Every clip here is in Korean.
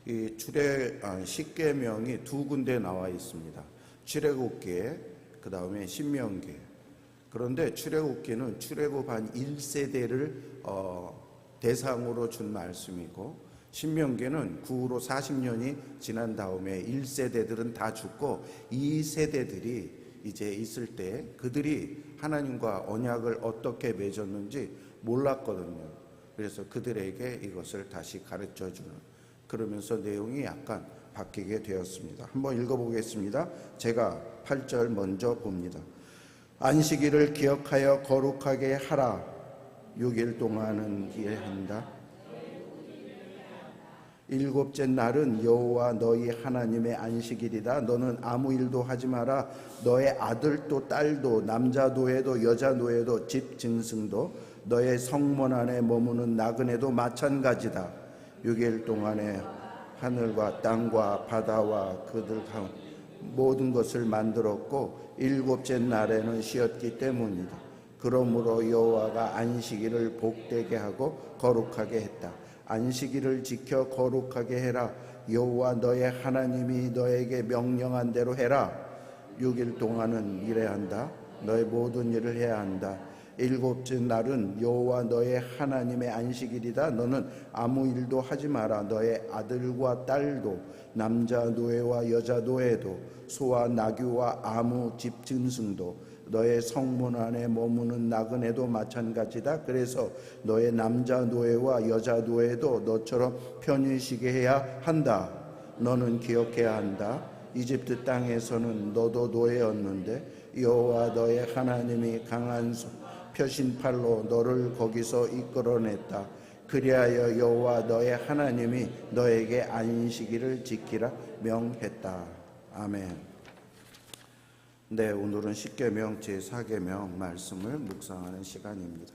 이 십계명이 두 군데 나와 있습니다. 출애굽기에 그 다음에 신명기에. 그런데 출애굽기는 출애굽한 1세대를 대상으로 준 말씀이고, 신명기는 그 후로 40년이 지난 다음에 1세대들은 다 죽고 2세대들이 이제 있을 때 그들이 하나님과 언약을 어떻게 맺었는지 몰랐거든요. 그래서 그들에게 이것을 다시 가르쳐 주는, 그러면서 내용이 약간 바뀌게 되었습니다. 한번 읽어보겠습니다. 제가 8절 먼저 봅니다. 안식일을 기억하여 거룩하게 하라. 6일 동안은 일한다. 일곱째 날은 여호와 너희 하나님의 안식일이다. 너는 아무 일도 하지 마라. 너의 아들도 딸도 남자 노예도 여자 노예도 집 짐승도 너의 성문 안에 머무는 나그네도 마찬가지다. 6일 동안에 하늘과 땅과 바다와 그들 가운데 모든 것을 만들었고 일곱째 날에는 쉬었기 때문이다. 그러므로 여호와가 안식일을 복되게 하고 거룩하게 했다. 안식일을 지켜 거룩하게 해라. 여호와 너의 하나님이 너에게 명령한 대로 해라. 6일 동안은 일해야 한다. 너의 모든 일을 해야 한다. 일곱째 날은 여호와 너의 하나님의 안식일이다. 너는 아무 일도 하지 마라. 너의 아들과 딸도 남자 노예와 여자 노예도 소와 나귀와 아무 집 짐승도 너의 성문 안에 머무는 나그네도 마찬가지다. 그래서 너의 남자 노예와 여자 노예도 너처럼 편히 쉬게 해야 한다. 너는 기억해야 한다. 이집트 땅에서는 너도 노예였는데 여호와 너의 하나님이 강한 표신팔로 너를 거기서 이끌어냈다. 그리하여 여호와 너의 하나님이 너에게 안식일을 지키라 명했다. 아멘. 네, 오늘은 십계명 제4계명 말씀을 묵상하는 시간입니다.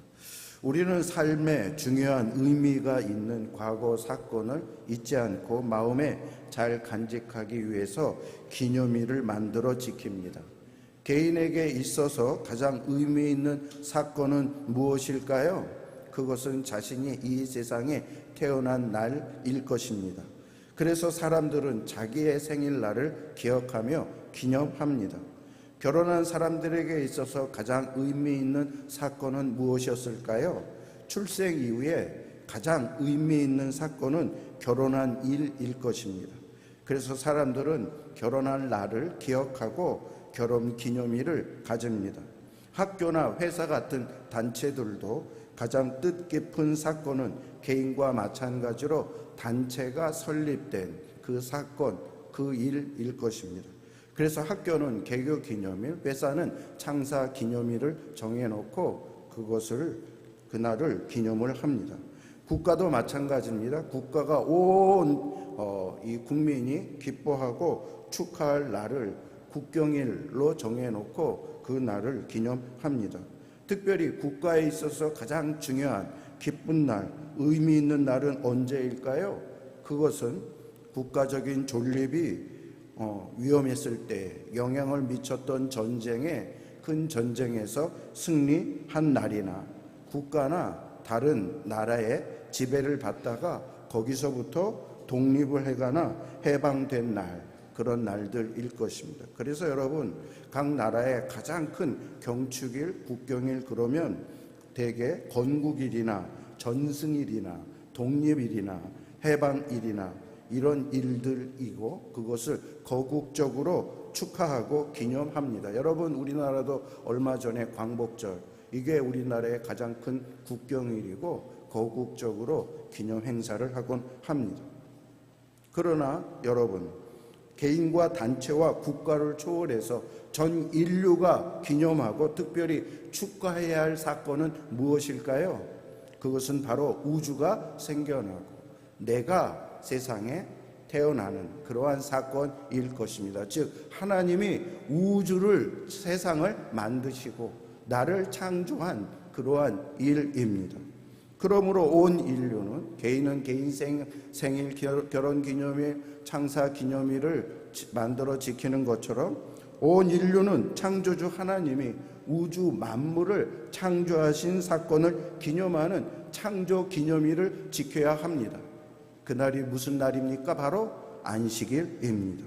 우리는 삶에 중요한 의미가 있는 과거 사건을 잊지 않고 마음에 잘 간직하기 위해서 기념일을 만들어 지킵니다. 개인에게 있어서 가장 의미 있는 사건은 무엇일까요? 그것은 자신이 이 세상에 태어난 날일 것입니다. 그래서 사람들은 자기의 생일날을 기억하며 기념합니다. 결혼한 사람들에게 있어서 가장 의미 있는 사건은 무엇이었을까요? 출생 이후에 가장 의미 있는 사건은 결혼한 일일 것입니다. 그래서 사람들은 결혼할 날을 기억하고 결혼 기념일을 가집니다. 학교나 회사 같은 단체들도 가장 뜻깊은 사건은 개인과 마찬가지로 단체가 설립된 그 사건, 그 일일 것입니다. 그래서 학교는 개교 기념일, 회사는 창사 기념일을 정해놓고 그날을 기념을 합니다. 국가도 마찬가지입니다. 국가가 이 국민이 기뻐하고 축하할 날을 국경일로 정해놓고 그 날을 기념합니다. 특별히 국가에 있어서 가장 중요한 기쁜 날, 의미 있는 날은 언제일까요? 그것은 국가적인 존립이 위험했을 때 영향을 미쳤던 큰 전쟁에서 승리한 날이나 국가나 다른 나라의 지배를 받다가 거기서부터 독립을 해가나 해방된 날, 그런 날들일 것입니다. 그래서 여러분, 각 나라의 가장 큰 경축일, 국경일 그러면 대개 건국일이나 전승일이나 독립일이나 해방일이나 이런 일들이고 그것을 거국적으로 축하하고 기념합니다. 여러분, 우리나라도 얼마 전에 광복절, 이게 우리나라의 가장 큰 국경일이고 거국적으로 기념 행사를 하곤 합니다. 그러나 여러분, 개인과 단체와 국가를 초월해서 전 인류가 기념하고 특별히 축하해야 할 사건은 무엇일까요? 그것은 바로 우주가 생겨나고 내가 세상에 태어나는 그러한 사건일 것입니다. 즉 하나님이 우주를, 세상을 만드시고 나를 창조한 그러한 일입니다. 그러므로 온 인류는 개인은 개인 생일, 결혼기념일, 창사기념일을 만들어 지키는 것처럼 온 인류는 창조주 하나님이 우주 만물을 창조하신 사건을 기념하는 창조기념일을 지켜야 합니다. 그날이 무슨 날입니까? 바로 안식일입니다.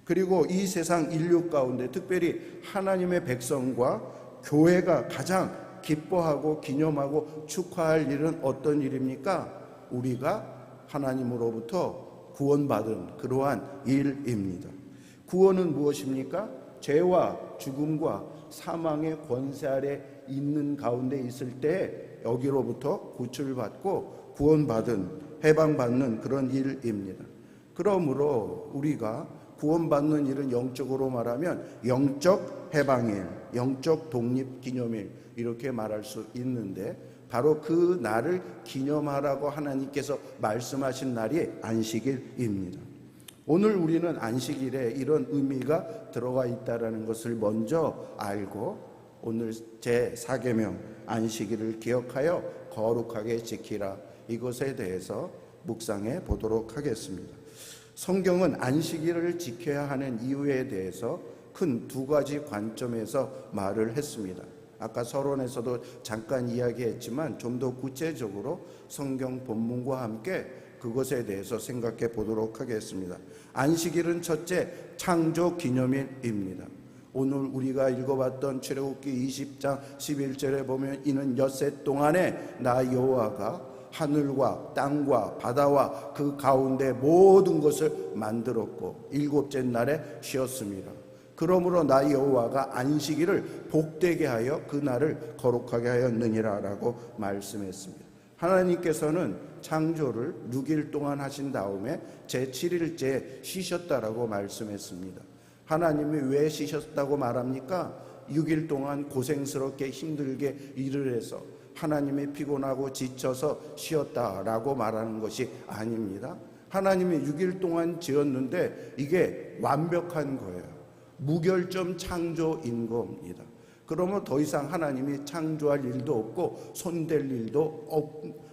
그리고 이 세상 인류 가운데 특별히 하나님의 백성과 교회가 가장 기뻐하고 기념하고 축하할 일은 어떤 일입니까? 우리가 하나님으로부터 구원받은 그러한 일입니다. 구원은 무엇입니까? 죄와 죽음과 사망의 권세 아래 있는 가운데 있을 때 여기로부터 구출받고 구원받은 해방받는 그런 일입니다. 그러므로 우리가 구원받는 일은 영적으로 말하면 영적 해방일, 영적 독립 기념일 이렇게 말할 수 있는데 바로 그 날을 기념하라고 하나님께서 말씀하신 날이 안식일입니다. 오늘 우리는 안식일에 이런 의미가 들어가 있다는 것을 먼저 알고 오늘 제4계명 안식일을 기억하여 거룩하게 지키라 이것에 대해서 묵상해 보도록 하겠습니다. 성경은 안식일을 지켜야 하는 이유에 대해서 큰 두 가지 관점에서 말을 했습니다. 아까 서론에서도 잠깐 이야기했지만 좀 더 구체적으로 성경 본문과 함께 그것에 대해서 생각해 보도록 하겠습니다. 안식일은 첫째 창조 기념일입니다. 오늘 우리가 읽어봤던 출애굽기 20장 11절에 보면 이는 엿새 동안에 나 여호와가 하늘과 땅과 바다와 그 가운데 모든 것을 만들었고 일곱째 날에 쉬었습니다. 그러므로 나 여호와가 안식일을 복되게 하여 그 날을 거룩하게 하였느니라 라고 말씀했습니다. 하나님께서는 창조를 6일 동안 하신 다음에 제7일째 쉬셨다라고 말씀했습니다. 하나님이 왜 쉬셨다고 말합니까? 6일 동안 고생스럽게 힘들게 일을 해서 하나님이 피곤하고 지쳐서 쉬었다라고 말하는 것이 아닙니다. 하나님이 6일 동안 지었는데 이게 완벽한 거예요. 무결점 창조인 겁니다. 그러면 더 이상 하나님이 창조할 일도 없고 손댈 일도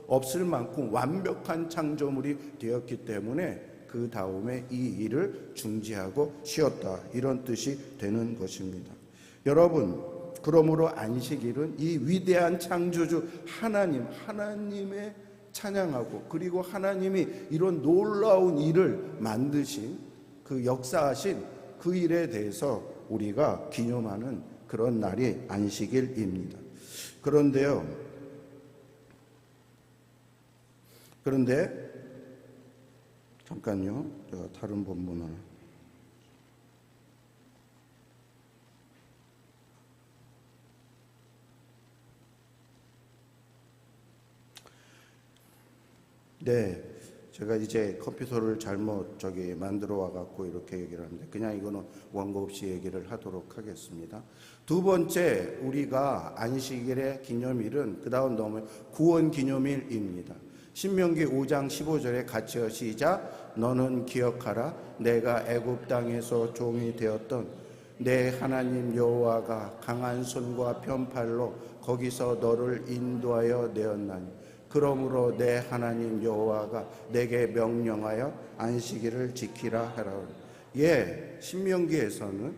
없을 만큼 완벽한 창조물이 되었기 때문에 그 다음에 이 일을 중지하고 쉬었다 이런 뜻이 되는 것입니다. 여러분, 그러므로 안식일은 이 위대한 창조주 하나님의 찬양하고 그리고 하나님이 이런 놀라운 일을 만드신 그 역사하신 그 일에 대해서 우리가 기념하는 그런 날이 안식일입니다. 그런데 잠깐요. 제가 다른 본문을 제가 이제 컴퓨터를 잘못 만들어 와갖고 이렇게 얘기를 하는데 그냥 이거는 원고 없이 얘기를 하도록 하겠습니다. 두 번째 우리가 안식일의 기념일은 그 다음 넘으면 구원 기념일입니다. 신명기 5장 15절에 같이요 시작. 너는 기억하라 내가 애굽 땅에서 종이 되었던 내 하나님 여호와가 강한 손과 편팔로 거기서 너를 인도하여 내었나니 그러므로 내 하나님 여호와가 내게 명령하여 안식일을 지키라 하라. 신명기에서는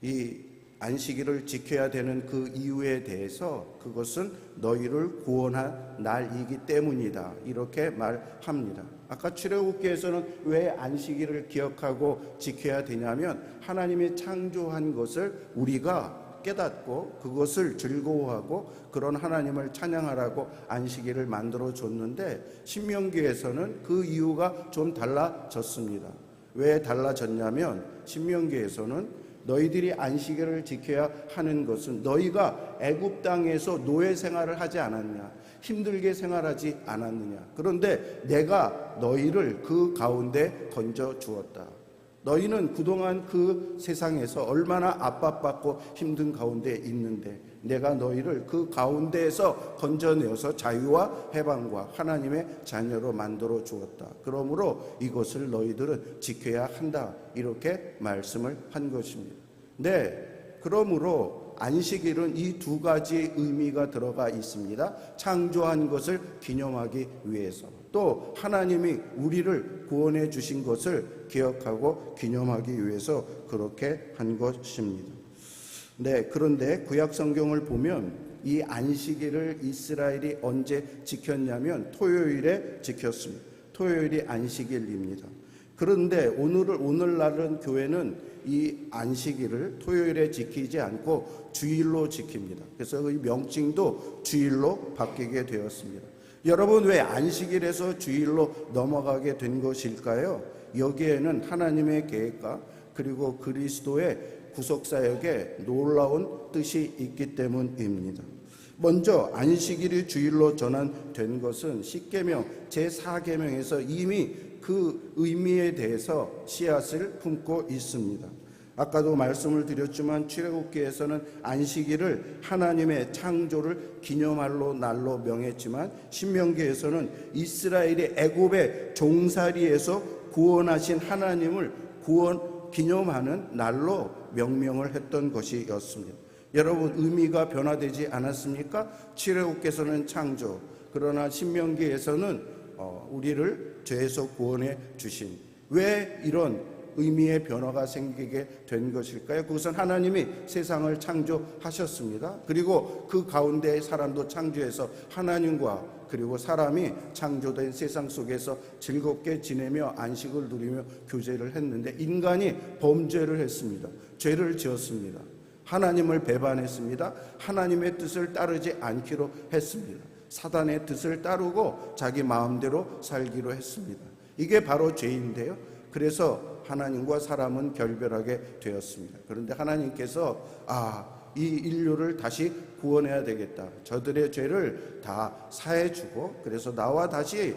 이 안식일을 지켜야 되는 그 이유에 대해서 그것은 너희를 구원한 날이기 때문이다 이렇게 말합니다. 아까 출애굽기에서는 왜 안식일을 기억하고 지켜야 되냐면 하나님이 창조한 것을 우리가 깨닫고 그것을 즐거워하고 그런 하나님을 찬양하라고 안식일을 만들어 줬는데 신명기에서는 그 이유가 좀 달라졌습니다. 왜 달라졌냐면 신명기에서는 너희들이 안식일을 지켜야 하는 것은 너희가 애굽 땅에서 노예 생활을 하지 않았냐, 힘들게 생활하지 않았느냐. 그런데 내가 너희를 그 가운데 건져 주었다. 너희는 그동안 그 세상에서 얼마나 압박받고 힘든 가운데 있는데 내가 너희를 그 가운데에서 건져내어서 자유와 해방과 하나님의 자녀로 만들어 주었다. 그러므로 이것을 너희들은 지켜야 한다. 이렇게 말씀을 한 것입니다. 그러므로 안식일은 이 두 가지 의미가 들어가 있습니다. 창조한 것을 기념하기 위해서 또 하나님이 우리를 구원해 주신 것을 기억하고 기념하기 위해서 그렇게 한 것입니다. 그런데 구약 성경을 보면 이 안식일을 이스라엘이 언제 지켰냐면 토요일에 지켰습니다. 토요일이 안식일입니다. 그런데 오늘날은 교회는 이 안식일을 토요일에 지키지 않고 주일로 지킵니다. 그래서 이 명칭도 주일로 바뀌게 되었습니다. 여러분, 왜 안식일에서 주일로 넘어가게 된 것일까요? 여기에는 하나님의 계획과 그리고 그리스도의 구속사역에 놀라운 뜻이 있기 때문입니다. 먼저 안식일이 주일로 전환된 것은 십계명 제4계명에서 이미 그 의미에 대해서 씨앗을 품고 있습니다. 아까도 말씀을 드렸지만 출애굽기에서는 안식일을 하나님의 창조를 기념할 날로 명했지만 신명기에서는 이스라엘이 애굽의 종살이에서 구원하신 하나님을 기념하는 날로 명명을 했던 것이었습니다. 여러분, 의미가 변화되지 않았습니까? 출애굽기에서는 창조, 그러나 신명기에서는 우리를 죄에서 구원해 주신, 왜 이런 의미의 변화가 생기게 된 것일까요? 그것은 하나님이 세상을 창조하셨습니다. 그리고 그 가운데 사람도 창조해서 하나님과 그리고 사람이 창조된 세상 속에서 즐겁게 지내며 안식을 누리며 교제를 했는데 인간이 범죄를 했습니다. 죄를 지었습니다. 하나님을 배반했습니다. 하나님의 뜻을 따르지 않기로 했습니다. 사단의 뜻을 따르고 자기 마음대로 살기로 했습니다. 이게 바로 죄인데요. 그래서 하나님과 사람은 결별하게 되었습니다. 그런데 하나님께서 이 인류를 다시 구원해야 되겠다. 저들의 죄를 다 사해주고 그래서 나와 다시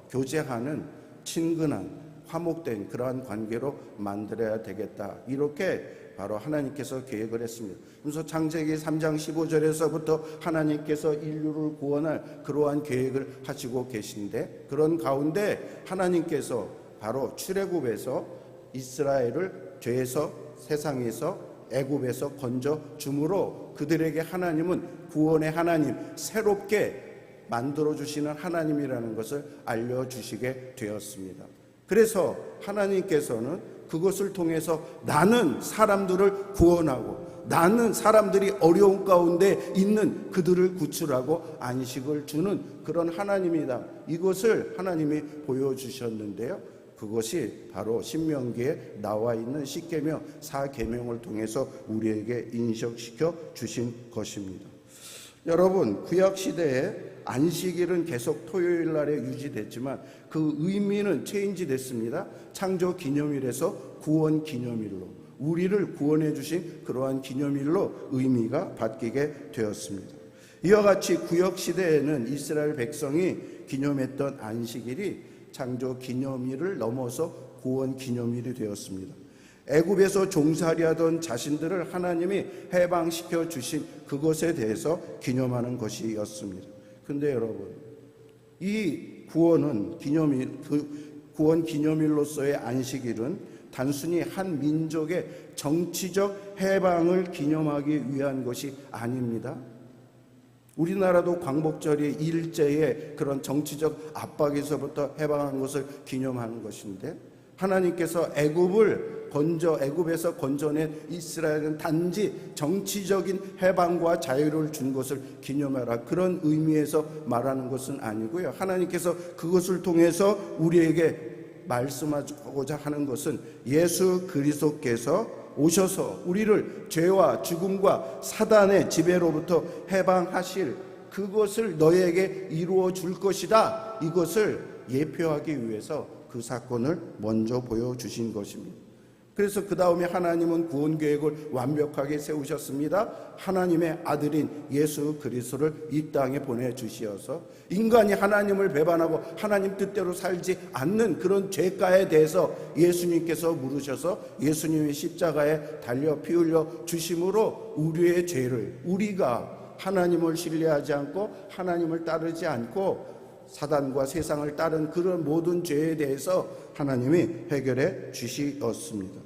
교제하는 친근한 화목된 그러한 관계로 만들어야 되겠다. 이렇게 바로 하나님께서 계획을 했습니다. 그래서 창세기 3장 15절에서부터 하나님께서 인류를 구원할 그러한 계획을 하시고 계신데, 그런 가운데 하나님께서 바로 출애굽에서 이스라엘을 죄에서, 세상에서, 애굽에서 건져 줌으로 그들에게 하나님은 구원의 하나님, 새롭게 만들어 주시는 하나님이라는 것을 알려주시게 되었습니다. 그래서 하나님께서는 그것을 통해서 나는 사람들을 구원하고 나는 사람들이 어려운 가운데 있는 그들을 구출하고 안식을 주는 그런 하나님이다. 이것을 하나님이 보여주셨는데요. 그것이 바로 신명기에 나와 있는 십계명 4계명을 통해서 우리에게 인식시켜 주신 것입니다. 여러분, 구약시대에 안식일은 계속 토요일 날에 유지됐지만 그 의미는 체인지 됐습니다. 창조 기념일에서 구원 기념일로, 우리를 구원해 주신 그러한 기념일로 의미가 바뀌게 되었습니다. 이와 같이 구약시대에는 이스라엘 백성이 기념했던 안식일이 창조 기념일을 넘어서 구원 기념일이 되었습니다. 애굽에서 종살이하던 자신들을 하나님이 해방시켜 주신 그것에 대해서 기념하는 것이었습니다. 근데 여러분, 이 구원 기념일로서의 안식일은 단순히 한 민족의 정치적 해방을 기념하기 위한 것이 아닙니다. 우리나라도 광복절이 일제의 그런 정치적 압박에서부터 해방한 것을 기념하는 것인데, 하나님께서 애굽에서 건져낸 이스라엘은 단지 정치적인 해방과 자유를 준 것을 기념하라, 그런 의미에서 말하는 것은 아니고요. 하나님께서 그것을 통해서 우리에게 말씀하고자 하는 것은 예수 그리스도께서 오셔서 우리를 죄와 죽음과 사단의 지배로부터 해방하실 그것을 너에게 이루어 줄 것이다. 이것을 예표하기 위해서 그 사건을 먼저 보여주신 것입니다. 그래서 그 다음에 하나님은 구원 계획을 완벽하게 세우셨습니다. 하나님의 아들인 예수 그리스도를 이 땅에 보내주시어서 인간이 하나님을 배반하고 하나님 뜻대로 살지 않는 그런 죄가에 대해서 예수님께서 물으셔서 예수님의 십자가에 달려 피 흘려 주심으로 우리의 죄를, 우리가 하나님을 신뢰하지 않고 하나님을 따르지 않고 사단과 세상을 따른 그런 모든 죄에 대해서 하나님이 해결해 주시었습니다.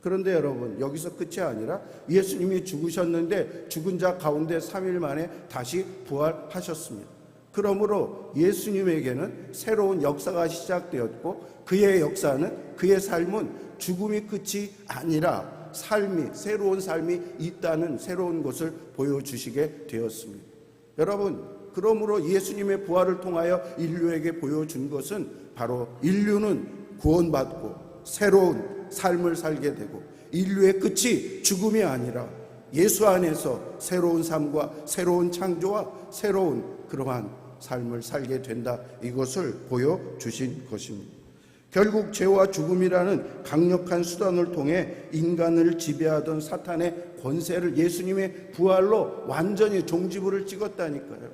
그런데 여러분, 여기서 끝이 아니라 예수님이 죽으셨는데 죽은 자 가운데 3일 만에 다시 부활하셨습니다. 그러므로 예수님에게는 새로운 역사가 시작되었고 그의 역사는, 그의 삶은 죽음이 끝이 아니라 새로운 삶이 있다는 새로운 것을 보여주시게 되었습니다. 여러분, 그러므로 예수님의 부활을 통하여 인류에게 보여준 것은 바로 인류는 구원받고 새로운 삶을 살게 되고 인류의 끝이 죽음이 아니라 예수 안에서 새로운 삶과 새로운 창조와 새로운 그러한 삶을 살게 된다. 이것을 보여주신 것입니다. 결국 죄와 죽음이라는 강력한 수단을 통해 인간을 지배하던 사탄의 권세를 예수님의 부활로 완전히 종지부를 찍었다니까요.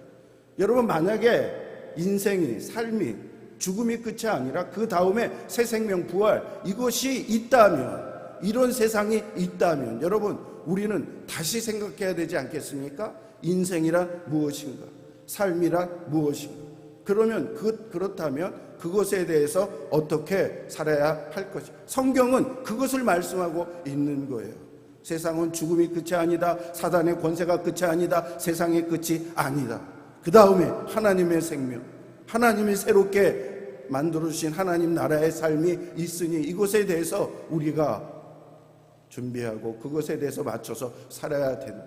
여러분, 만약에 인생이, 삶이, 죽음이 끝이 아니라 그 다음에 새 생명, 부활, 이것이 있다면, 이런 세상이 있다면 여러분, 우리는 다시 생각해야 되지 않겠습니까? 인생이란 무엇인가? 삶이란 무엇인가? 그러면 그렇다면 그것에 대해서 어떻게 살아야 할 것이? 성경은 그것을 말씀하고 있는 거예요. 세상은 죽음이 끝이 아니다. 사단의 권세가 끝이 아니다. 세상의 끝이 아니다. 그 다음에 하나님의 생명, 하나님이 새롭게 만들어주신 하나님 나라의 삶이 있으니 이것에 대해서 우리가 준비하고 그것에 대해서 맞춰서 살아야 된다.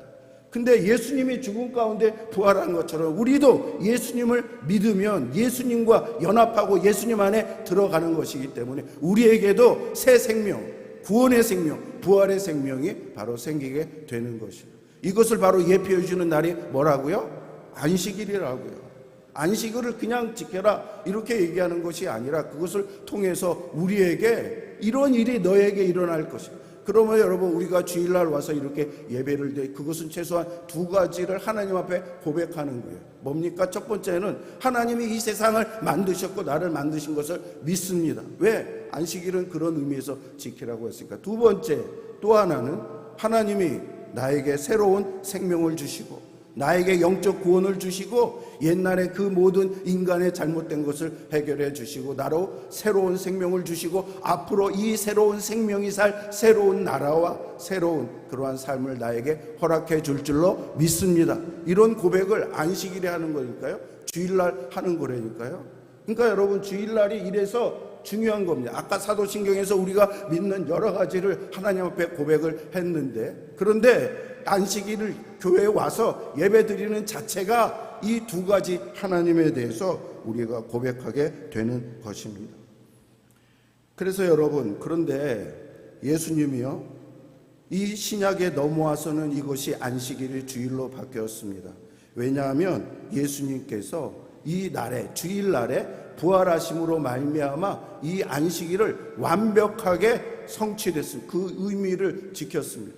근데 예수님이 죽음 가운데 부활한 것처럼 우리도 예수님을 믿으면 예수님과 연합하고 예수님 안에 들어가는 것이기 때문에 우리에게도 새 생명, 구원의 생명, 부활의 생명이 바로 생기게 되는 것이에요. 이것을 바로 예표해 주는 날이 뭐라고요? 안식일이라고요. 안식일을 그냥 지켜라 이렇게 얘기하는 것이 아니라 그것을 통해서 우리에게 이런 일이 너에게 일어날 것이다. 그러면 여러분, 우리가 주일날 와서 이렇게 예배를 드려, 그것은 최소한 두 가지를 하나님 앞에 고백하는 거예요. 뭡니까? 첫 번째는 하나님이 이 세상을 만드셨고 나를 만드신 것을 믿습니다. 왜? 안식일은 그런 의미에서 지키라고 했으니까. 두 번째, 또 하나는 하나님이 나에게 새로운 생명을 주시고 나에게 영적 구원을 주시고 옛날에 그 모든 인간의 잘못된 것을 해결해 주시고 나로 새로운 생명을 주시고 앞으로 이 새로운 생명이 살 새로운 나라와 새로운 그러한 삶을 나에게 허락해 줄 줄로 믿습니다. 이런 고백을 안식일에 하는 거니까요. 주일날 하는 거라니까요. 그러니까 여러분, 주일날이 이래서 중요한 겁니다. 아까 사도신경에서 우리가 믿는 여러 가지를 하나님 앞에 고백을 했는데, 그런데 안식일을 교회에 와서 예배 드리는 자체가 이 두 가지 하나님에 대해서 우리가 고백하게 되는 것입니다. 그래서 여러분, 그런데 예수님이요, 이 신약에 넘어와서는 이것이 안식일이 주일로 바뀌었습니다. 왜냐하면 예수님께서 이 날에, 주일날에 부활하심으로 말미암아 이 안식일을 완벽하게 성취됐습니다. 그 의미를 지켰습니다.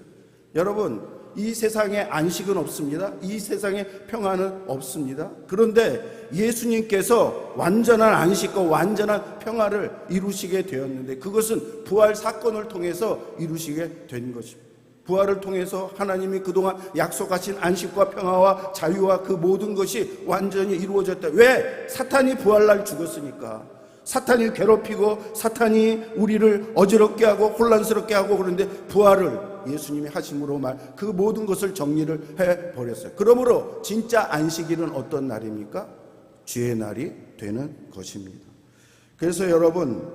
여러분, 이 세상에 안식은 없습니다. 이 세상에 평안은 없습니다. 그런데 예수님께서 완전한 안식과 완전한 평화를 이루시게 되었는데 그것은 부활 사건을 통해서 이루시게 된 것입니다. 부활을 통해서 하나님이 그동안 약속하신 안식과 평화와 자유와 그 모든 것이 완전히 이루어졌다. 왜? 사탄이 부활날 죽었으니까. 사탄이 괴롭히고 사탄이 우리를 어지럽게 하고 혼란스럽게 하고, 그런데 부활을 예수님이 하심으로 그 모든 것을 정리를 해버렸어요. 그러므로 진짜 안식일은 어떤 날입니까? 주의 날이 되는 것입니다. 그래서 여러분,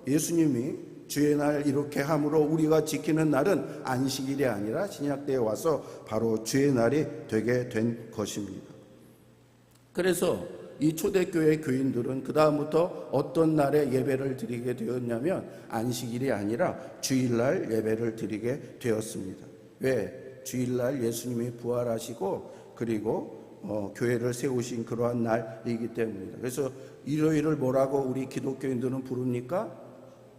예수님이 주의 날 이렇게 함으로 우리가 지키는 날은 안식일이 아니라 신약때에 와서 바로 주의 날이 되게 된 것입니다. 그래서 이 초대교회 교인들은 그 다음부터 어떤 날에 예배를 드리게 되었냐면 안식일이 아니라 주일날 예배를 드리게 되었습니다. 왜? 주일날 예수님이 부활하시고 그리고 교회를 세우신 그러한 날이기 때문입니다. 그래서 일요일을 뭐라고 우리 기독교인들은 부릅니까?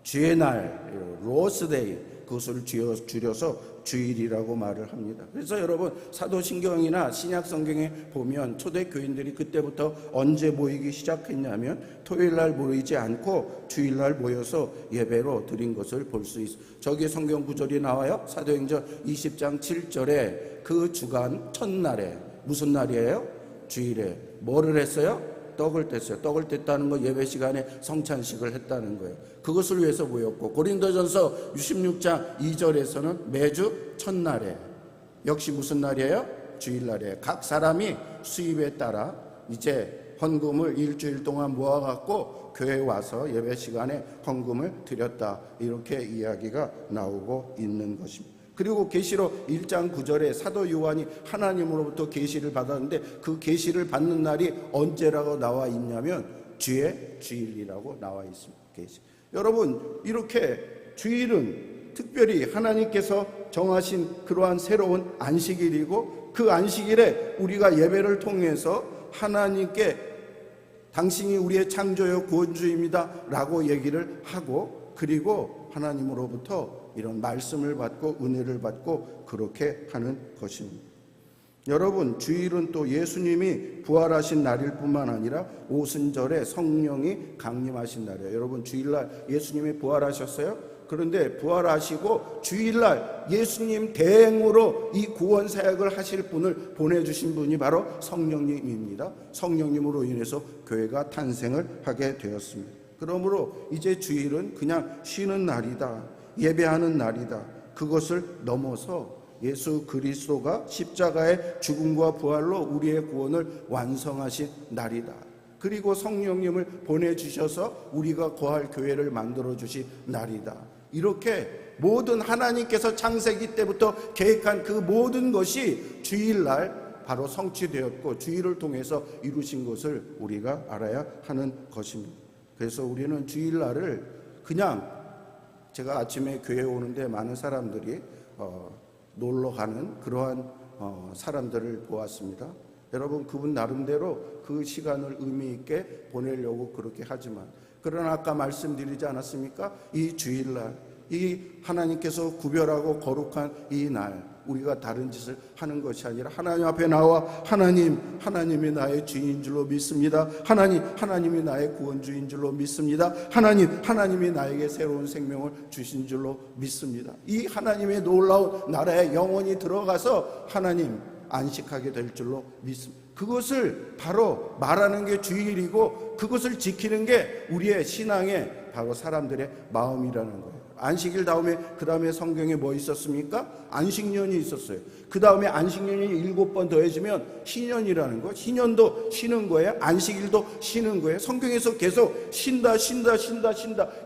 주의 날, 로스데이, 그것을 줄여서 주일이라고 말을 합니다. 그래서 여러분, 사도신경이나 신약성경에 보면 초대교인들이 그때부터 언제 모이기 시작했냐면 토요일날 모이지 않고 주일날 모여서 예배로 드린 것을 볼 수 있어요. 저기 성경 구절이 나와요. 사도행전 20장 7절에 그 주간 첫날에, 무슨 날이에요? 주일에 뭐를 했어요? 떡을 뗐어요. 떡을 뗐다는 건 예배 시간에 성찬식을 했다는 거예요. 그것을 위해서 모였고, 고린도전서 66장 2절에서는 매주 첫날에, 역시 무슨 날이에요? 주일날에 각 사람이 수입에 따라 이제 헌금을 일주일 동안 모아갖고 교회에 와서 예배 시간에 헌금을 드렸다, 이렇게 이야기가 나오고 있는 것입니다. 그리고 계시록 1장 9절에 사도 요한이 하나님으로부터 계시를 받았는데 그 계시를 받는 날이 언제라고 나와 있냐면 주의 주일이라고 나와 있습니다. 여러분, 이렇게 주일은 특별히 하나님께서 정하신 그러한 새로운 안식일이고, 그 안식일에 우리가 예배를 통해서 하나님께 당신이 우리의 창조요 구원주입니다 라고 얘기를 하고, 그리고 하나님으로부터 이런 말씀을 받고 은혜를 받고 그렇게 하는 것입니다. 여러분, 주일은 또 예수님이 부활하신 날일 뿐만 아니라 오순절에 성령이 강림하신 날이에요. 여러분, 주일날 예수님이 부활하셨어요? 그런데 부활하시고 주일날 예수님 대행으로 이 구원 사역을 하실 분을 보내주신 분이 바로 성령님입니다. 성령님으로 인해서 교회가 탄생을 하게 되었습니다. 그러므로 이제 주일은 그냥 쉬는 날이다, 예배하는 날이다, 그것을 넘어서 예수 그리스도가 십자가의 죽음과 부활로 우리의 구원을 완성하신 날이다, 그리고 성령님을 보내주셔서 우리가 거할 교회를 만들어주신 날이다, 이렇게 모든 하나님께서 창세기 때부터 계획한 그 모든 것이 주일날 바로 성취되었고 주일을 통해서 이루신 것을 우리가 알아야 하는 것입니다. 그래서 우리는 주일날을 그냥, 제가 아침에 교회에 오는데 많은 사람들이 놀러 가는 그러한 사람들을 보았습니다. 여러분, 그분 나름대로 그 시간을 의미 있게 보내려고 그렇게 하지만, 그러나 아까 말씀드리지 않았습니까? 이 주일날, 이 하나님께서 구별하고 거룩한 이 날, 우리가 다른 짓을 하는 것이 아니라 하나님 앞에 나와 하나님이 나의 주인 줄로 믿습니다. 하나님이 나의 구원주인 줄로 믿습니다. 하나님이 나에게 새로운 생명을 주신 줄로 믿습니다. 이 하나님의 놀라운 나라에 영원히 들어가서 하나님 안식하게 될 줄로 믿습니다. 그것을 바로 말하는 게 주일이고, 그것을 지키는 게 우리의 신앙의 바로 사람들의 마음이라는 거예요. 안식일 다음에 그 다음에 성경에 뭐 있었습니까? 안식년이 있었어요. 그 다음에 안식년이 7번 더해지면 희년이라는 거, 희년도 쉬는 거예요. 안식일도 쉬는 거예요. 성경에서 계속 쉰다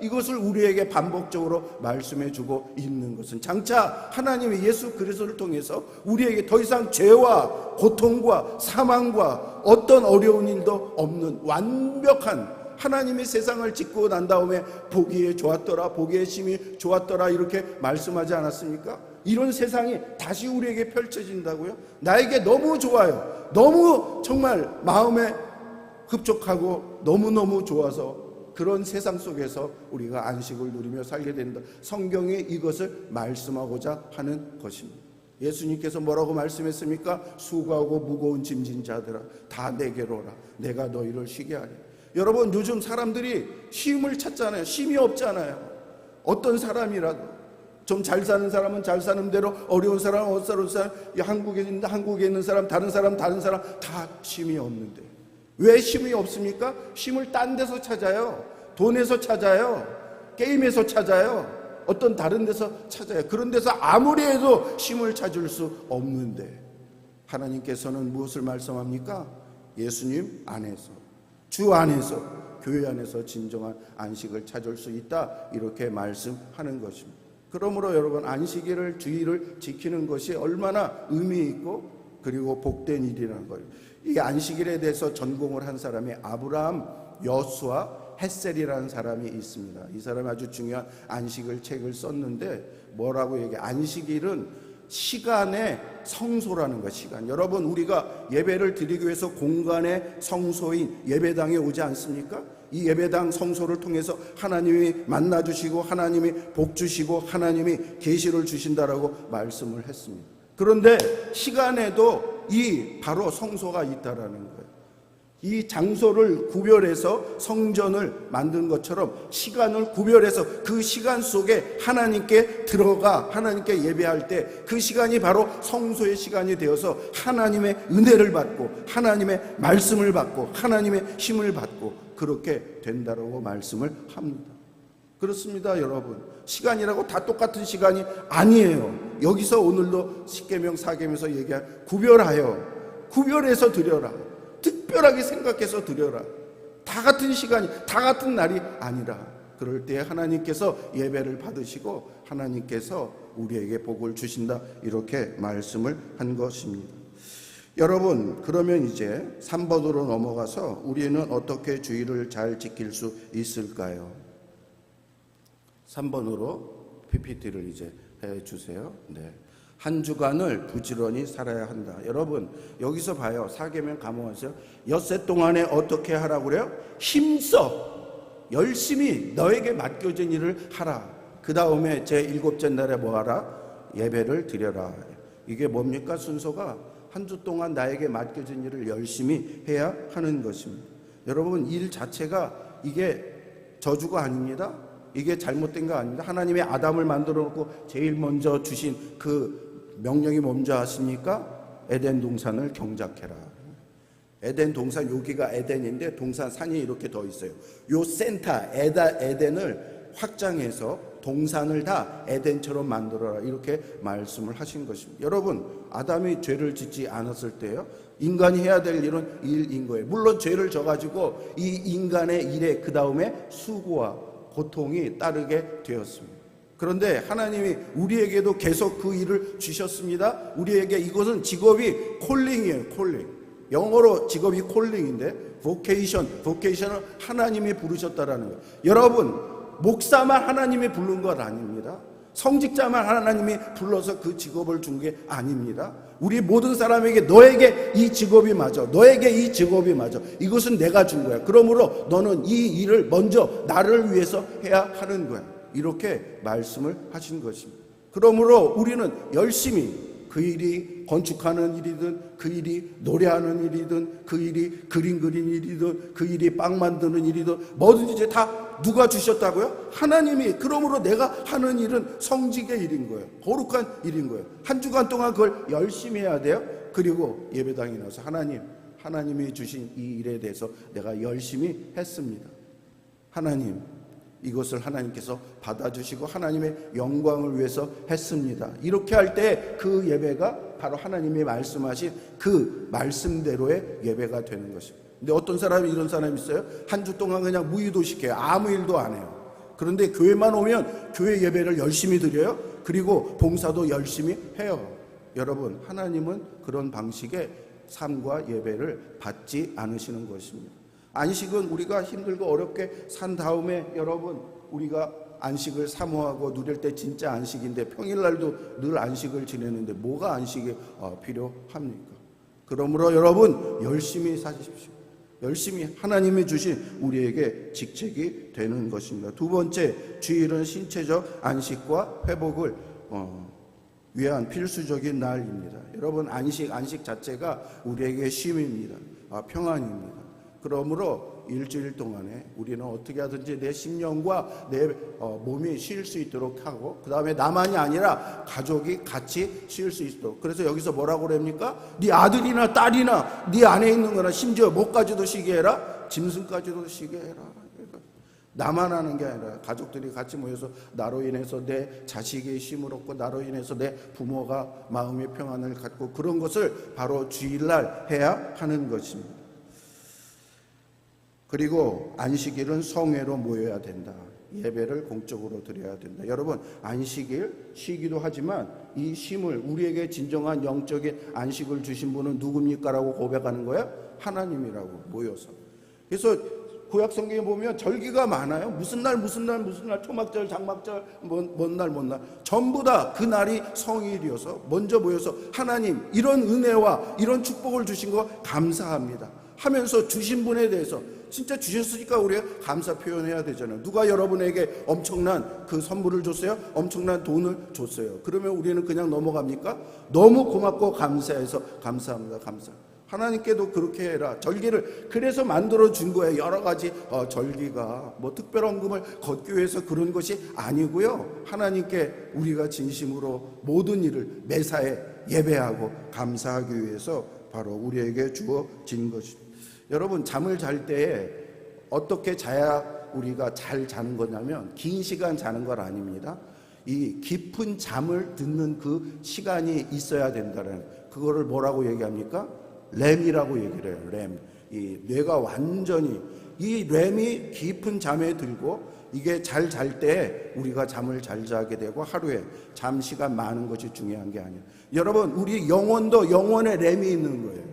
이것을 우리에게 반복적으로 말씀해 주고 있는 것은, 장차 하나님의 예수 그리스도를 통해서 우리에게 더 이상 죄와 고통과 사망과 어떤 어려운 일도 없는 완벽한, 하나님이 세상을 짓고 난 다음에 보기에 좋았더라, 보기에 심히 좋았더라 이렇게 말씀하지 않았습니까? 이런 세상이 다시 우리에게 펼쳐진다고요? 나에게 너무 좋아요. 너무 정말 마음에 흡족하고 너무너무 좋아서 그런 세상 속에서 우리가 안식을 누리며 살게 된다. 성경이 이것을 말씀하고자 하는 것입니다. 예수님께서 뭐라고 말씀했습니까? 수고하고 무거운 짐진 자들아 다 내게로 오라, 내가 너희를 쉬게 하리. 여러분, 요즘 사람들이 쉼을 찾잖아요. 쉼이 없잖아요. 어떤 사람이라도 좀 잘 사는 사람은 잘 사는 대로, 어려운 사람은 어려운 사람, 한국에 있는 사람, 다른 사람 다 쉼이 없는데, 왜 쉼이 없습니까? 쉼을 딴 데서 찾아요. 돈에서 찾아요. 게임에서 찾아요. 어떤 다른 데서 찾아요. 그런 데서 아무리 해도 쉼을 찾을 수 없는데, 하나님께서는 무엇을 말씀합니까? 예수님 안에서, 주 안에서, 교회 안에서 진정한 안식을 찾을 수 있다, 이렇게 말씀하는 것입니다. 그러므로 여러분, 안식일을, 주일을 지키는 것이 얼마나 의미 있고 그리고 복된 일이라는 거예요. 이 안식일에 대해서 전공을 한 사람이 아브라함, 여수와 헷셀이라는 사람이 있습니다. 이 사람이 아주 중요한 안식일 책을 썼는데 뭐라고 얘기해? 안식일은 시간의 성소라는 것, 시간. 여러분, 우리가 예배를 드리기 위해서 공간의 성소인 예배당에 오지 않습니까? 이 예배당 성소를 통해서 하나님이 만나주시고 하나님이 복 주시고 하나님이 계시를 주신다라고 말씀을 했습니다. 그런데 시간에도 이 바로 성소가 있다라는 거예요. 이 장소를 구별해서 성전을 만든 것처럼 시간을 구별해서 그 시간 속에 하나님께 들어가 하나님께 예배할 때 그 시간이 바로 성소의 시간이 되어서 하나님의 은혜를 받고 하나님의 말씀을 받고 하나님의 힘을 받고 그렇게 된다라고 말씀을 합니다. 그렇습니다, 여러분. 시간이라고 다 똑같은 시간이 아니에요. 여기서 오늘도 십계명 사계명에서 얘기한 구별해서 드려라. 특별하게 생각해서 드려라. 다 같은 시간이, 다 같은 날이 아니라, 그럴 때 하나님께서 예배를 받으시고 하나님께서 우리에게 복을 주신다, 이렇게 말씀을 한 것입니다. 여러분, 그러면 이제 3번으로 넘어가서 우리는 어떻게 주의를 잘 지킬 수 있을까요? 3번으로 PPT를 이제 해주세요. 네. 한 주간을 부지런히 살아야 한다. 여러분, 여기서 봐요. 사계명 감옥에서 엿새 동안에 어떻게 하라고 그래요? 힘써 열심히 너에게 맡겨진 일을 하라. 그 다음에 제7째 날에 뭐 하라? 예배를 드려라. 이게 뭡니까? 순서가 한 주 동안 나에게 맡겨진 일을 열심히 해야 하는 것입니다. 여러분, 일 자체가 이게 저주가 아닙니다. 이게 잘못된 거 아닙니다. 하나님의 아담을 만들어 놓고 제일 먼저 주신 그 명령이 뭔지 아십니까? 에덴 동산을 경작해라. 에덴 동산, 여기가 에덴인데 동산 산이 이렇게 더 있어요. 요 센터 에덴을 확장해서 동산을 다 에덴처럼 만들어라, 이렇게 말씀을 하신 것입니다. 여러분, 아담이 죄를 짓지 않았을 때요, 인간이 해야 될 일은 일인 거예요. 물론 죄를 져가지고 이 인간의 일에 그 다음에 수고와 고통이 따르게 되었습니다. 그런데 하나님이 우리에게도 계속 그 일을 주셨습니다. 우리에게 이것은 직업이 콜링이에요. 콜링. 영어로 직업이 콜링인데 vocation은 하나님이 부르셨다라는 거예요. 여러분, 목사만 하나님이 부른 것 아닙니다. 성직자만 하나님이 불러서 그 직업을 준 게 아닙니다. 우리 모든 사람에게 너에게 이 직업이 맞아, 너에게 이 직업이 맞아, 이것은 내가 준 거야. 그러므로 너는 이 일을 먼저 나를 위해서 해야 하는 거야. 이렇게 말씀을 하신 것입니다. 그러므로 우리는 열심히, 그 일이 건축하는 일이든, 그 일이 노래하는 일이든, 그 일이 그림 그리는 일이든, 그 일이 빵 만드는 일이든, 뭐든지 다 누가 주셨다고요? 하나님이. 그러므로 내가 하는 일은 성직의 일인 거예요. 거룩한 일인 거예요. 한 주간 동안 그걸 열심히 해야 돼요. 그리고 예배당에 나와서 하나님이 주신 이 일에 대해서 내가 열심히 했습니다. 하나님, 이것을 하나님께서 받아주시고 하나님의 영광을 위해서 했습니다. 이렇게 할 때 그 예배가 바로 하나님이 말씀하신 그 말씀대로의 예배가 되는 것입니다. 근데 어떤 사람이, 이런 사람이 있어요. 한 주 동안 그냥 무의도식해요. 아무 일도 안 해요. 그런데 교회만 오면 교회 예배를 열심히 드려요. 그리고 봉사도 열심히 해요. 여러분, 하나님은 그런 방식의 삶과 예배를 받지 않으시는 것입니다. 안식은 우리가 힘들고 어렵게 산 다음에 여러분, 우리가 안식을 사모하고 누릴 때 진짜 안식인데 평일날도 늘 안식을 지내는데 뭐가 안식이 필요합니까? 그러므로 여러분, 열심히 사십시오. 열심히 하나님이 주신 우리에게 직책이 되는 것입니다. 두 번째, 주일은 신체적 안식과 회복을 위한 필수적인 날입니다. 여러분, 안식 자체가 우리에게 쉼입니다. 평안입니다. 그러므로 일주일 동안에 우리는 어떻게 하든지 내 심령과 내 몸이 쉴 수 있도록 하고, 그 다음에 나만이 아니라 가족이 같이 쉴 수 있도록. 그래서 여기서 뭐라고 그럽니까? 네 아들이나 딸이나 네 안에 있는 거나 심지어 목까지도 쉬게 해라, 짐승까지도 쉬게 해라. 그러니까 나만 하는 게 아니라 가족들이 같이 모여서 나로 인해서 내 자식이 쉼을 얻고, 나로 인해서 내 부모가 마음의 평안을 갖고, 그런 것을 바로 주일날 해야 하는 것입니다. 그리고 안식일은 성회로 모여야 된다. 예배를 공적으로 드려야 된다. 여러분, 안식일 쉬기도 하지만 이 쉼을, 우리에게 진정한 영적인 안식을 주신 분은 누굽니까? 라고 고백하는 거야? 하나님이라고 모여서. 그래서 구약 성경에 보면 절기가 많아요. 무슨 날 초막절, 장막절, 뭔 날 전부 다 그 날이 성일이어서 먼저 모여서 하나님, 이런 은혜와 이런 축복을 주신 거 감사합니다 하면서 주신 분에 대해서, 진짜 주셨으니까 우리가 감사 표현해야 되잖아요. 누가 여러분에게 엄청난 그 선물을 줬어요? 엄청난 돈을 줬어요. 그러면 우리는 그냥 넘어갑니까? 너무 고맙고 감사해서 감사합니다. 하나님께도 그렇게 해라. 절기를 그래서 만들어 준 거예요. 여러 가지 절기가 뭐 특별한 금을 걷기 위해서 그런 것이 아니고요. 하나님께 우리가 진심으로 모든 일을 매사에 예배하고 감사하기 위해서 바로 우리에게 주어진 것입니다. 여러분, 잠을 잘 때에 어떻게 자야 우리가 잘 자는 거냐면, 긴 시간 자는 건 아닙니다. 이 깊은 잠을 듣는 그 시간이 있어야 된다는, 그거를 뭐라고 얘기합니까? 렘이라고 얘기를 해요. 렘. 이 뇌가 완전히, 이 렘이 깊은 잠에 들고 이게 잘 잘 때 우리가 잠을 잘 자게 되고 하루에 잠 시간 많은 것이 중요한 게 아니에요. 여러분, 우리 영혼도 영혼의 램이 있는 거예요.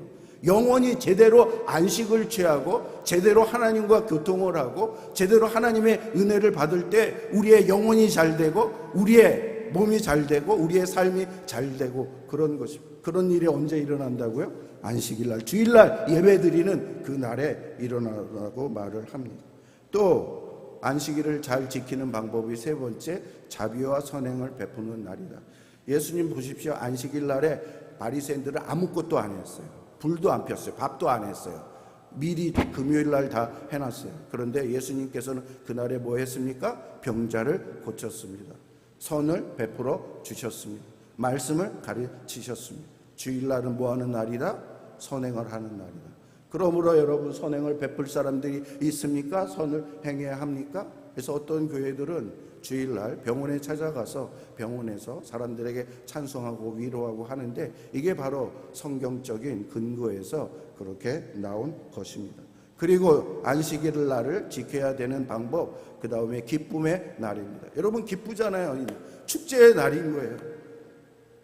영혼이 제대로 안식을 취하고 제대로 하나님과 교통을 하고 제대로 하나님의 은혜를 받을 때 우리의 영혼이 잘 되고 우리의 몸이 잘 되고 우리의 삶이 잘 되고 그런 것입니다. 그런 일이 언제 일어난다고요? 안식일날, 주일날 예배드리는 그 날에 일어나라고 말을 합니다. 또 안식일을 잘 지키는 방법이 세 번째, 자비와 선행을 베푸는 날이다. 예수님 보십시오. 안식일 날에 바리새인들은 아무것도 안 했어요. 불도 안 폈어요. 밥도 안 했어요. 미리 금요일 날 다 해놨어요. 그런데 예수님께서는 그날에 뭐 했습니까? 병자를 고쳤습니다. 선을 베풀어 주셨습니다. 말씀을 가르치셨습니다. 주일날은 뭐 하는 날이다? 선행을 하는 날이다. 그러므로 여러분, 선행을 베풀 사람들이 있습니까? 선을 행해야 합니까? 그래서 어떤 교회들은 주일날 병원에 찾아가서 병원에서 사람들에게 찬송하고 위로하고 하는데 이게 바로 성경적인 근거에서 그렇게 나온 것입니다. 그리고 안식일 날을 지켜야 되는 방법, 그 다음에 기쁨의 날입니다. 여러분, 기쁘잖아요. 축제의 날인 거예요.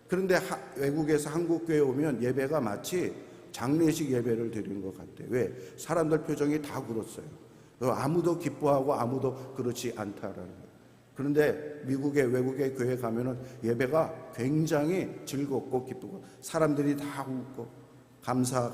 그런데 외국에서 한국교회에 오면 예배가 마치 장례식 예배를 드리는 것 같아요. 왜? 사람들 표정이 다 그렇어요. 아무도 기뻐하고 아무도 그렇지 않다라는 거예요. 그런데 외국의 교회 가면은 예배가 굉장히 즐겁고 기쁘고 사람들이 다 웃고 감사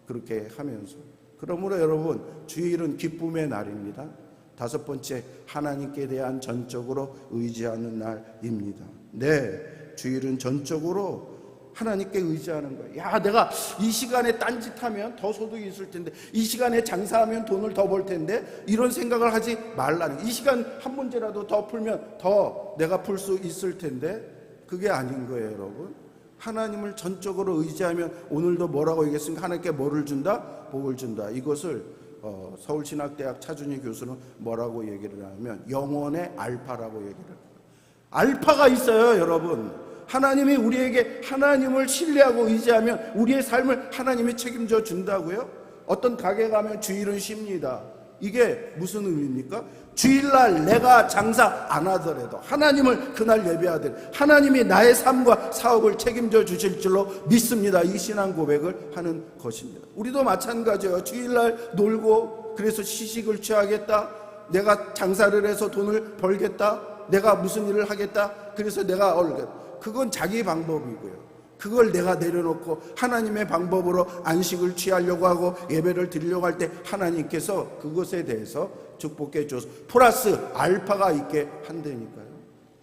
그렇게 하면서, 그러므로 여러분, 주일은 기쁨의 날입니다. 다섯 번째, 하나님께 대한 전적으로 의지하는 날입니다. 네, 주일은 전적으로 하나님께 의지하는 거예요. 야, 내가 이 시간에 딴짓하면 더 소득이 있을 텐데, 이 시간에 장사하면 돈을 더 벌 텐데, 이런 생각을 하지 말라는 거예요. 이 시간 한 문제라도 더 풀면 더 내가 풀 수 있을 텐데, 그게 아닌 거예요, 여러분. 하나님을 전적으로 의지하면 오늘도 뭐라고 얘기했습니까? 하나님께 뭐를 준다? 복을 준다. 이것을 서울신학대학 차준희 교수는 뭐라고 얘기를 하면 영혼의 알파라고 얘기를 해요. 알파가 있어요, 여러분. 하나님이 우리에게 하나님을 신뢰하고 의지하면 우리의 삶을 하나님이 책임져 준다고요? 어떤 가게 가면 주일은 쉽니다. 이게 무슨 의미입니까? 주일날 내가 장사 안 하더라도 하나님을 그날 예배하되 하나님이 나의 삶과 사업을 책임져 주실 줄로 믿습니다. 이 신앙 고백을 하는 것입니다. 우리도 마찬가지예요. 주일날 놀고 그래서 시식을 취하겠다, 내가 장사를 해서 돈을 벌겠다, 내가 무슨 일을 하겠다, 그래서 내가 얼겠다. 그건 자기 방법이고요. 그걸 내가 내려놓고 하나님의 방법으로 안식을 취하려고 하고 예배를 드리려고 할 때 하나님께서 그것에 대해서 축복해 줘서 플러스 알파가 있게 한다니까요.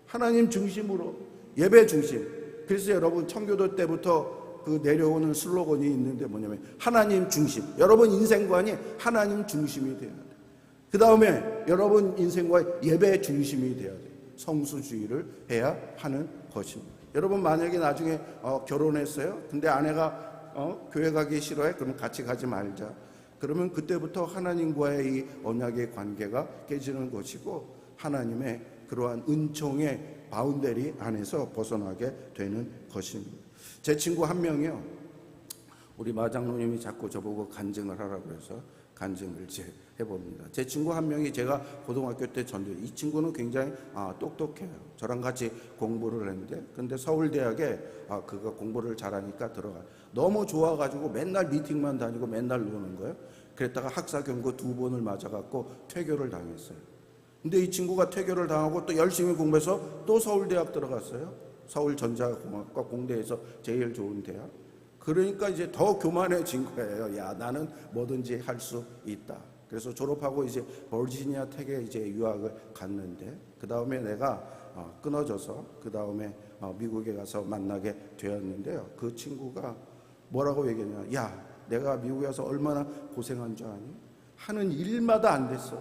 하나님 중심으로, 예배 중심. 그래서 여러분, 청교도 때부터 그 내려오는 슬로건이 있는데 뭐냐면 하나님 중심. 여러분 인생관이 하나님 중심이 돼야 돼요. 그 다음에 여러분 인생관 예배 중심이 돼야 돼요. 성수주의를 해야 하는 것입니다. 여러분, 만약에 나중에 결혼했어요. 근데 아내가 교회 가기 싫어해. 그러면 같이 가지 말자. 그러면 그때부터 하나님과의 이 언약의 관계가 깨지는 것이고 하나님의 그러한 은총의 바운더리 안에서 벗어나게 되는 것입니다. 제 친구 한 명이요, 우리 마장로님이 자꾸 저보고 간증을 하라고 해서 간증을 해봅니다. 제 친구 한 명이 제가 고등학교 때 전도해. 이 친구는 굉장히 똑똑해요. 저랑 같이 공부를 했는데, 근데 서울대학에 그가 공부를 잘하니까 들어가. 너무 좋아가지고 맨날 미팅만 다니고 맨날 노는 거예요. 그랬다가 학사 경고 2번을 맞아갖고 퇴교를 당했어요. 근데 이 친구가 퇴교를 당하고 또 열심히 공부해서 또 서울대학 들어갔어요. 서울전자공학과 공대에서 제일 좋은 대학. 그러니까 이제 더 교만해진 거예요. 야, 나는 뭐든지 할 수 있다. 그래서 졸업하고 이제 버지니아 텍에 이제 유학을 갔는데, 그 다음에 내가 끊어져서 그 다음에 미국에 가서 만나게 되었는데요. 그 친구가 뭐라고 얘기했냐? 야, 내가 미국에 가서 얼마나 고생한 줄 아니? 하는 일마다 안 됐어.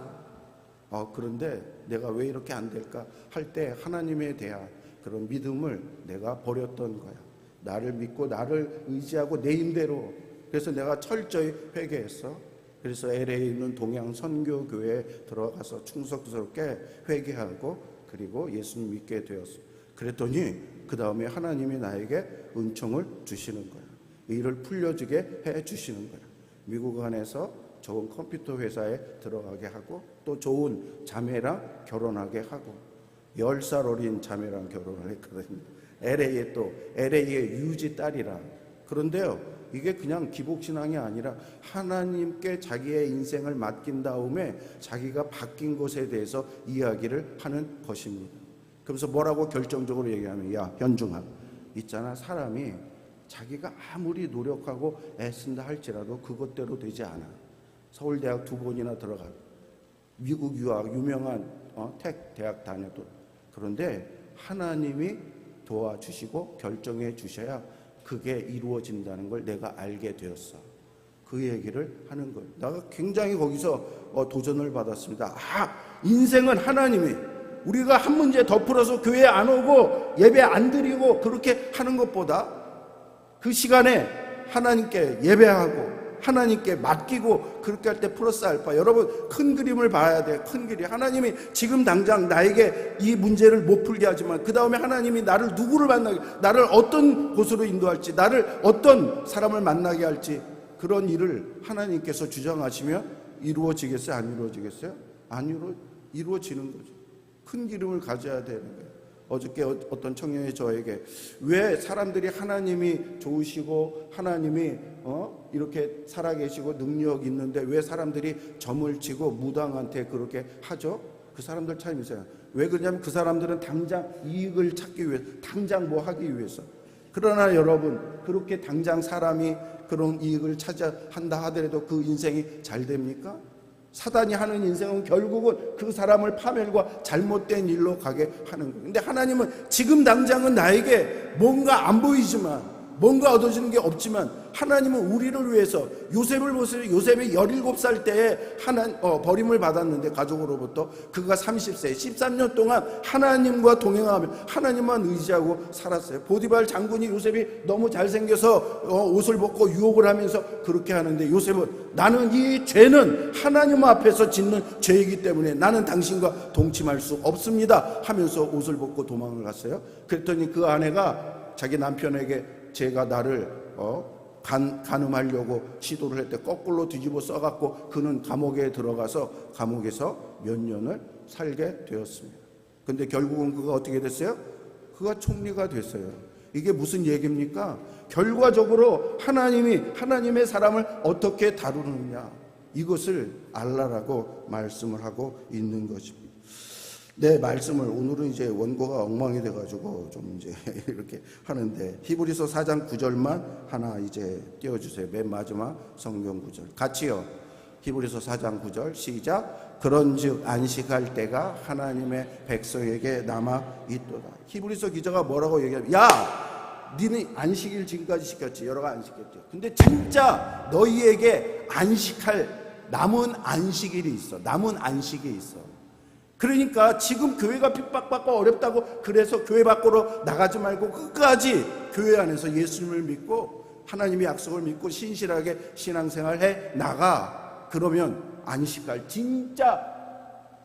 그런데 내가 왜 이렇게 안 될까 할 때 하나님에 대한 그런 믿음을 내가 버렸던 거야. 나를 믿고 나를 의지하고 내 힘대로. 그래서 내가 철저히 회개했어. 그래서 LA에 있는 동양 선교교회에 들어가서 충성스럽게 회개하고 그리고 예수님 믿게 되었어. 그랬더니 그 다음에 하나님이 나에게 은총을 주시는 거야. 일을 풀려지게 해 주시는 거야. 미국 안에서 좋은 컴퓨터 회사에 들어가게 하고 또 좋은 자매랑 결혼하게 하고 10살 어린 자매랑 결혼을 했거든요. LA의 유지 딸이랑. 그런데요, 이게 그냥 기복신앙이 아니라 하나님께 자기의 인생을 맡긴 다음에 자기가 바뀐 것에 대해서 이야기를 하는 것입니다. 그래서 뭐라고 결정적으로 얘기하면, 야 현중아, 있잖아, 사람이 자기가 아무리 노력하고 애쓴다 할지라도 그것대로 되지 않아. 서울대학 2번이나 들어가고 미국 유학 유명한 텍 대학 다녀도, 그런데 하나님이 도와주시고 결정해 주셔야 그게 이루어진다는 걸 내가 알게 되었어. 그 얘기를 하는 거예요. 내가 굉장히 거기서 도전을 받았습니다. 인생은 하나님이, 우리가 한 문제 더 풀어서 교회 안 오고 예배 안 드리고 그렇게 하는 것보다 그 시간에 하나님께 예배하고 하나님께 맡기고 그렇게 할 때 플러스 알파. 여러분, 큰 그림을 봐야 돼. 큰 그림. 하나님이 지금 당장 나에게 이 문제를 못 풀게 하지만 그 다음에 하나님이 나를 누구를 만나게, 나를 어떤 곳으로 인도할지, 나를 어떤 사람을 만나게 할지, 그런 일을 하나님께서 주장하시면 이루어지겠어요? 안 이루어지겠어요? 안 이루어지는 거죠. 큰 기름을 가져야 되는 거예요. 어저께 어떤 청년이 저에게, 왜 사람들이 하나님이 좋으시고 하나님이 이렇게 살아계시고 능력 있는데 왜 사람들이 점을 치고 무당한테 그렇게 하죠? 그 사람들 참 있어요. 왜 그러냐면 그 사람들은 당장 이익을 찾기 위해서, 당장 뭐 하기 위해서. 그러나 여러분, 그렇게 당장 사람이 그런 이익을 찾아 한다 하더라도 그 인생이 잘 됩니까? 사단이 하는 인생은 결국은 그 사람을 파멸과 잘못된 일로 가게 하는 거예요. 근데 하나님은 지금 당장은 나에게 뭔가 안 보이지만, 뭔가 얻어지는 게 없지만, 하나님은 우리를 위해서, 요셉을 보세요. 요셉이 17살 때에 버림을 받았는데 가족으로부터, 그가 30세 13년 동안 하나님과 동행하며 하나님만 의지하고 살았어요. 보디발 장군이 요셉이 너무 잘생겨서 옷을 벗고 유혹을 하면서 그렇게 하는데, 요셉은 나는 이 죄는 하나님 앞에서 짓는 죄이기 때문에 나는 당신과 동침할 수 없습니다 하면서 옷을 벗고 도망을 갔어요. 그랬더니 그 아내가 자기 남편에게, 제가 나를 간음하려고 시도를 했대. 거꾸로 뒤집어 써갖고 그는 감옥에 들어가서 감옥에서 몇 년을 살게 되었습니다. 근데 결국은 그가 어떻게 됐어요? 그가 총리가 됐어요. 이게 무슨 얘기입니까? 결과적으로 하나님의 사람을 어떻게 다루느냐, 이것을 알라라고 말씀을 하고 있는 것입니다. 내 말씀을 오늘은 이제 원고가 엉망이 돼가지고 좀 이제 이렇게 하는데, 히브리서 4장 9절만 하나 이제 띄워주세요. 맨 마지막 성경 구절 같이요. 히브리서 4장 9절 시작. 그런즉 안식할 때가 하나님의 백성에게 남아 있도다. 히브리서 기자가 뭐라고 얘기하면, 야, 니는 안식일 지금까지 시켰지, 여러 가지 안식했지. 근데 진짜 너희에게 안식할 남은 안식일이 있어. 남은 안식이 있어. 그러니까 지금 교회가 핍박받고 어렵다고 그래서 교회 밖으로 나가지 말고 끝까지 교회 안에서 예수님을 믿고 하나님의 약속을 믿고 신실하게 신앙생활 해 나가. 그러면 안식할 진짜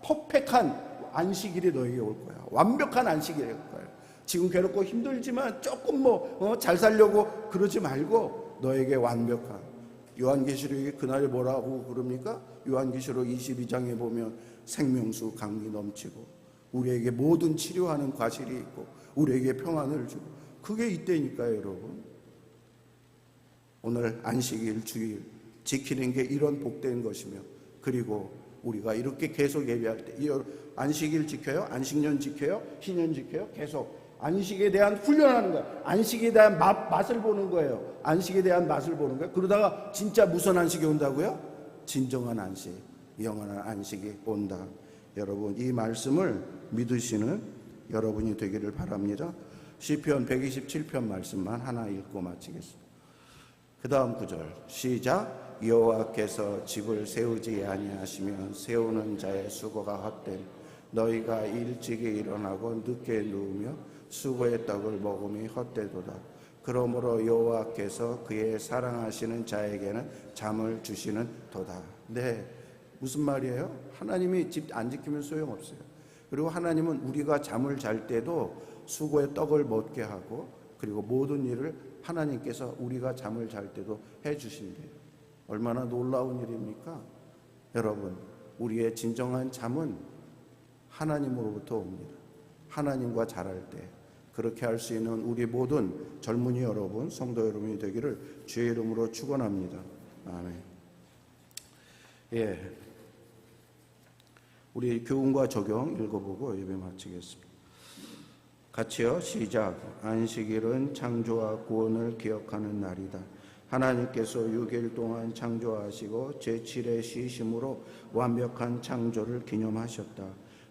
퍼펙트한 안식일이 너에게 올 거야. 완벽한 안식일이 올 거야. 지금 괴롭고 힘들지만 조금 잘 살려고 그러지 말고 너에게 완벽한. 요한계시록에 그날 뭐라고 그럽니까? 요한계시록 22장에 보면 생명수 강이 넘치고 우리에게 모든 치료하는 과실이 있고 우리에게 평안을 주고, 그게 이때니까요. 여러분, 오늘 안식일 주일 지키는 게 이런 복된 것이며, 그리고 우리가 이렇게 계속 예배할 때 안식일 지켜요? 안식년 지켜요? 희년 지켜요? 계속 안식에 대한 훈련하는 거예요. 안식에 대한 맛을 보는 거예요. 안식에 대한 맛을 보는 거예요. 그러다가 진짜 무슨 안식이 온다고요? 진정한 안식, 영원한 안식이 온다. 여러분, 이 말씀을 믿으시는 여러분이 되기를 바랍니다. 시편 127편 말씀만 하나 읽고 마치겠습니다. 그 다음 구절 시작. 여호와께서 집을 세우지 아니하시면 세우는 자의 수고가 헛된, 너희가 일찍이 일어나고 늦게 누우며 수고의 떡을 먹음이 헛되도다. 그러므로 여호와께서 그의 사랑하시는 자에게는 잠을 주시는 도다. 네, 무슨 말이에요? 하나님이 집 안 지키면 소용없어요. 그리고 하나님은 우리가 잠을 잘 때도 수고의 떡을 먹게 하고, 그리고 모든 일을 하나님께서 우리가 잠을 잘 때도 해주신대요. 얼마나 놀라운 일입니까? 여러분, 우리의 진정한 잠은 하나님으로부터 옵니다. 하나님과 자랄 때 그렇게 할 수 있는 우리 모든 젊은이 여러분, 성도 여러분이 되기를 주의 이름으로 축원합니다. 아멘. 예, 우리 교훈과 적용 읽어보고 예배 마치겠습니다. 같이요, 시작. 안식일은 창조와 구원을 기억하는 날이다. 하나님께서 6일 동안 창조하시고 제7의 쉬심으로 완벽한 창조를 기념하셨다.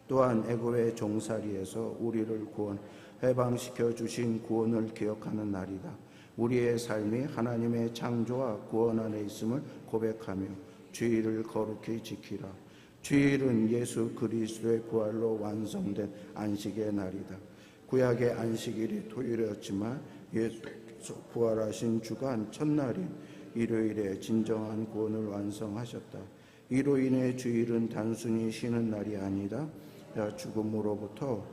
또한 애굽의 종살이에서 우리를 해방시켜 주신 구원을 기억하는 날이다. 우리의 삶이 하나님의 창조와 구원 안에 있음을 고백하며 주일을 거룩히 지키라. 주일은 예수 그리스도의 부활로 완성된 안식의 날이다. 구약의 안식일이 토요일이었지만 예수 부활하신 주간 첫날인 일요일에 진정한 구원을 완성하셨다. 이로 인해 주일은 단순히 쉬는 날이 아니다. 죽음으로부터